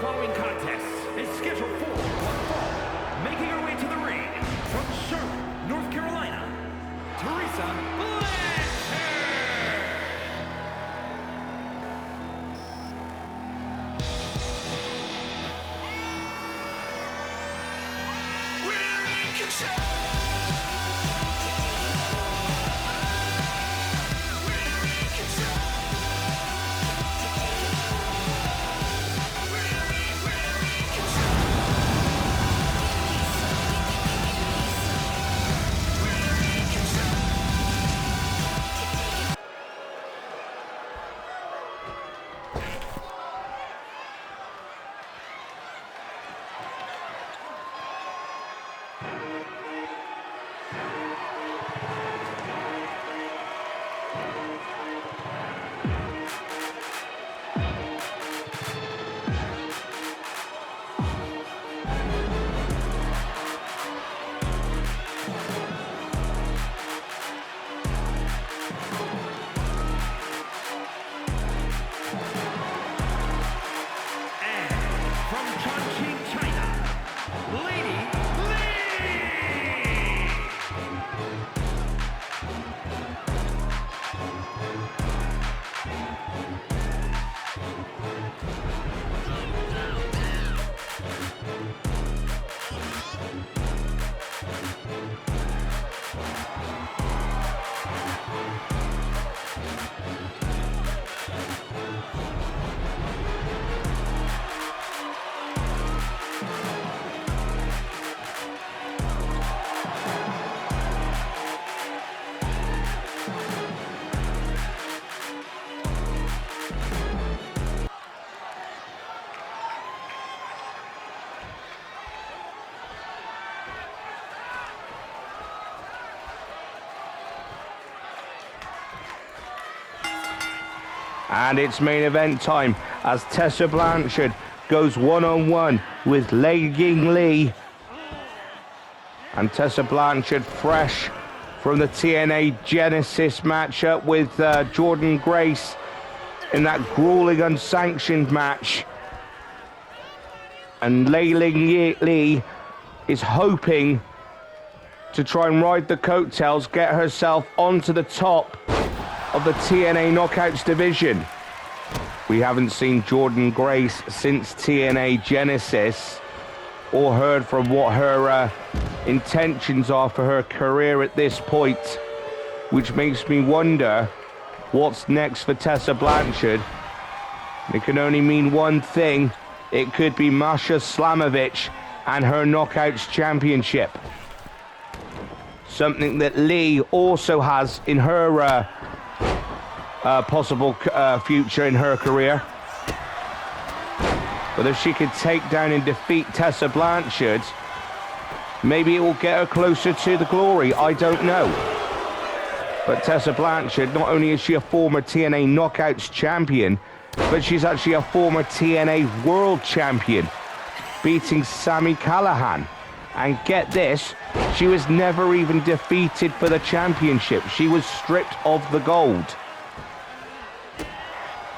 following contest is scheduled for one fall. Making her way to the ring from Charlotte, North Carolina, Tessa Blanchard. We're in control. And it's main event time as Tessa Blanchard goes one-on-one with Ying. And Tessa Blanchard, fresh from the TNA Genesis matchup with Jordynne Grace in that grueling unsanctioned match. And Ying is hoping to try and ride the coattails, get herself onto the top of the TNA Knockouts division. We haven't seen Jordynne Grace since TNA Genesis or heard from what her intentions are for her career at this point, which makes me wonder what's next for Tessa Blanchard. It can only mean one thing. It could be Masha Slamovich and her Knockouts championship. Something that Lee also has in her possible future in her career. But if she could take down and defeat Tessa Blanchard, maybe it will get her closer to the glory. I don't know. But Tessa Blanchard, not only is she a former TNA Knockouts champion, but she's actually a former TNA World Champion, beating Sami Callihan. And get this, she was never even defeated for the championship. She was stripped of the gold.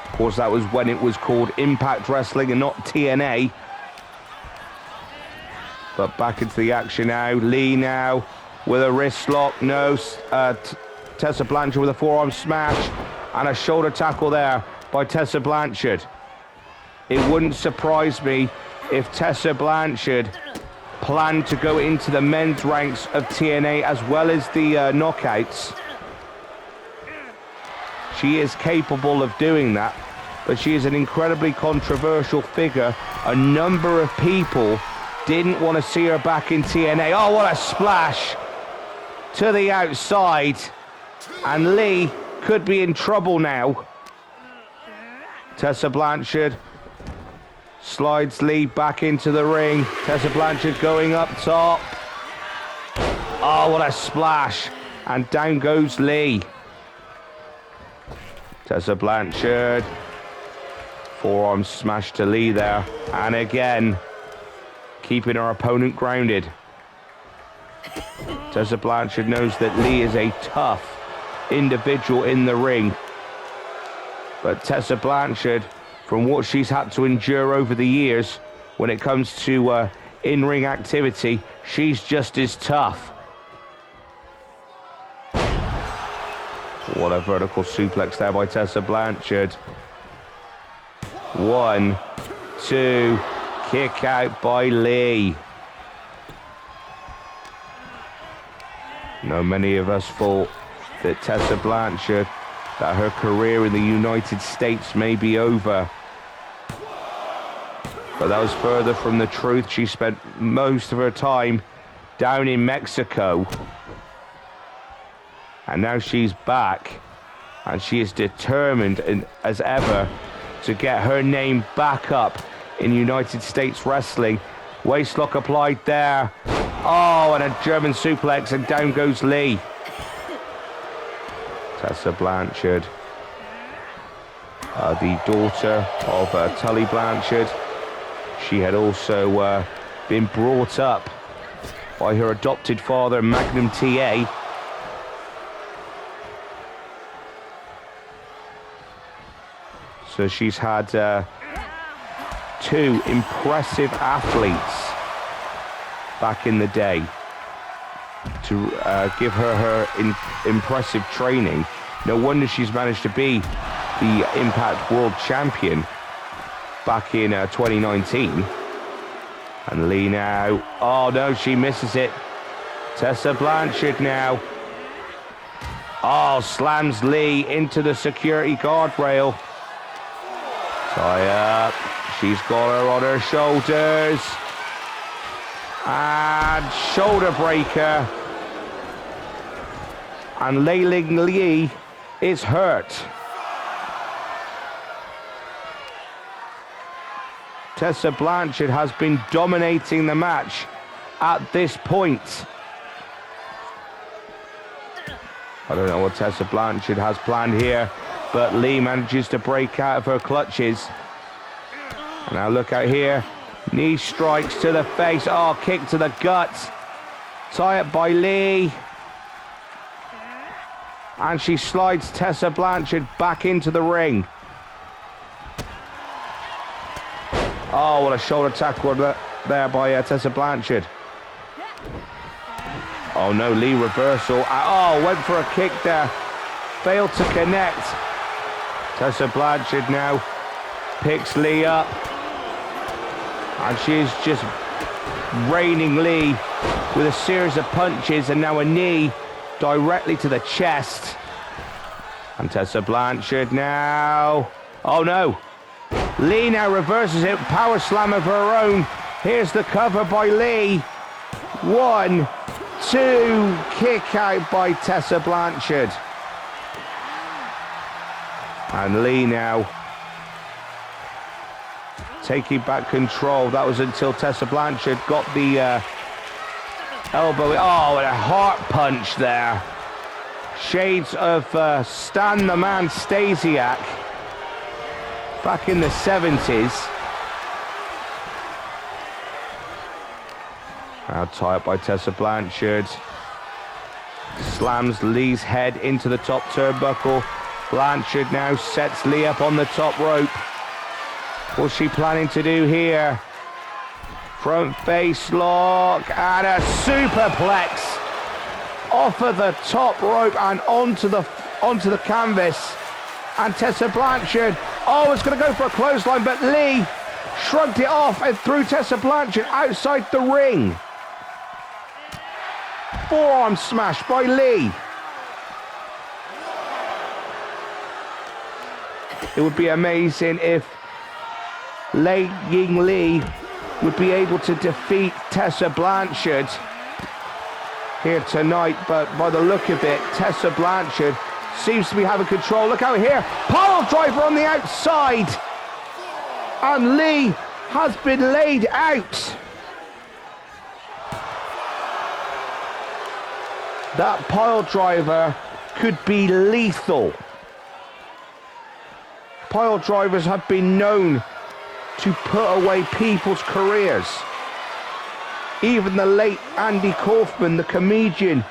Of course, that was when it was called Impact Wrestling and not TNA. But back into the action now. Lee now with a wrist lock. No, Tessa Blanchard with a forearm smash and a shoulder tackle there by Tessa Blanchard. It wouldn't surprise me if Tessa Blanchard planned to go into the men's ranks of TNA as well as the Knockouts. She is capable of doing that, but she is an incredibly controversial figure. A number of people didn't want to see her back in TNA. Oh, what a splash to the outside. And Lee could be in trouble now. Tessa Blanchard slides Lee back into the ring. Tessa Blanchard going up top. Oh, what a splash. And down goes Lee. Tessa Blanchard. Forearm smash to Lee there. And again, keeping her opponent grounded. Tessa Blanchard knows that Lee is a tough individual in the ring. But Tessa Blanchard, from what she's had to endure over the years when it comes to in-ring activity. She's just as tough. What a vertical suplex there by Tessa Blanchard. 1, 2, kick out by Lee. Now, many of us thought that Tessa Blanchard, that her career in the United States may be over. But that was further from the truth. She spent most of her time down in Mexico. And now she's back. And she is determined as ever to get her name back up in United States Wrestling. Waistlock applied there. Oh, and a German suplex, and down goes Lee. Tessa Blanchard, the daughter of Tully Blanchard. She had also been brought up by her adopted father, Magnum TA. So she's had 2 impressive athletes back in the day to give her impressive training. No wonder she's managed to be the Impact World Champion back in 2019. And Lee now, oh no, she misses it. Tessa Blanchard now. Oh, slams Lee into the security guardrail. Tie up. She's got her on her shoulders. And shoulder breaker. And Ling Lee is hurt. Tessa Blanchard has been dominating the match at this point. I don't know what Tessa Blanchard has planned here, but Lee manages to break out of her clutches. And now look out here. Knee strikes to the face. Oh, kick to the gut. Tie up by Lee. And she slides Tessa Blanchard back into the ring. Oh, what a shoulder tackle there by Tessa Blanchard. Oh no, Lee reversal. Oh, went for a kick there. Failed to connect. Tessa Blanchard now picks Lee up. And she is just raining Lee with a series of punches and now a knee directly to the chest. And Tessa Blanchard now. Oh no. Lee now reverses it. Power slam of her own. Here's the cover by Lee. 1, 2. Kick out by Tessa Blanchard. And Lee now taking back control. That was until Tessa Blanchard got the elbow. Oh, and a heart punch there. Shades of Stan the Man Stasiak back in the 70s. Now tie up by Tessa Blanchard. Slams Lee's head into the top turnbuckle. Blanchard now sets Lee up on the top rope. What's she planning to do here? Front face lock and a superplex off of the top rope and onto the canvas. And Tessa Blanchard, oh, it's going to go for a clothesline, but Lee shrugged it off and threw Tessa Blanchard outside the ring. Forearm smash by Lee. It would be amazing if Ying Lee would be able to defeat Tessa Blanchard here tonight, but by the look of it, Tessa Blanchard seems to be having control. Look out here, pile driver on the outside, and Lee has been laid out. That pile driver could be lethal. Pile drivers have been known to put away people's careers. Even the late Andy Kaufman, the comedian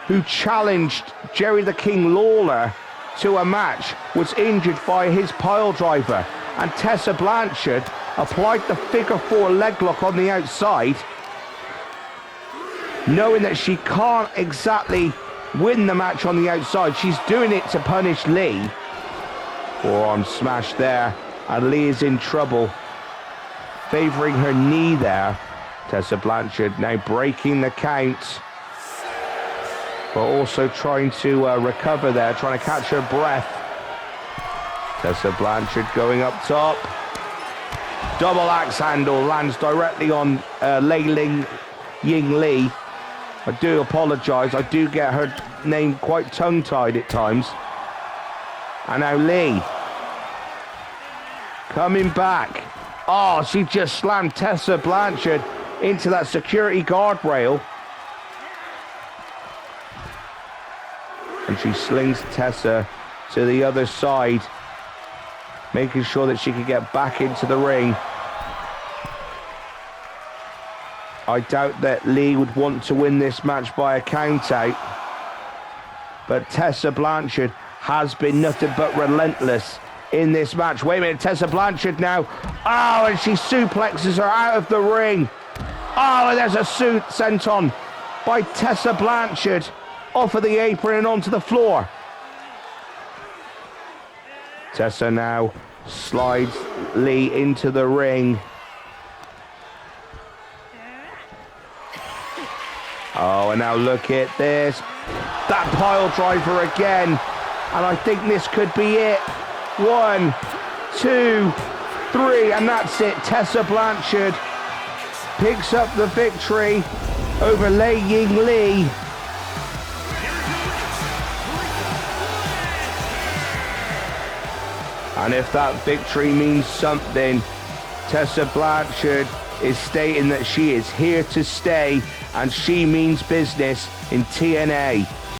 who challenged Jerry the King Lawler to a match, was injured by his pile driver. And Tessa Blanchard applied the figure 4 leg lock on the outside, knowing that she can't exactly win the match on the outside. She's doing it to punish Lee. Forearm smash there, and Lee is in trouble, favouring her knee there. Tessa Blanchard now breaking the count, but also trying to recover there, trying to catch her breath. Tessa Blanchard going up top. Double axe handle lands directly on Ying Lee. I do apologise, I do get her name quite tongue-tied at times. And now Lee coming back. Oh, she just slammed Tessa Blanchard into that security guardrail. And she slings Tessa to the other side, making sure that she can get back into the ring. I doubt that Lee would want to win this match by a count out, but Tessa Blanchard has been nothing but relentless in this match. Wait a minute, Tessa Blanchard now. Oh, and she suplexes her out of the ring. Oh, and there's a suit sent on by Tessa Blanchard off of the apron and onto the floor. Tessa now slides Lee into the ring. Oh, and now look at this. That pile driver again. And I think this could be it. 1, 2, 3, and that's it. Tessa Blanchard picks up the victory over Ying Lee. And if that victory means something, Tessa Blanchard is stating that she is here to stay and she means business in TNA.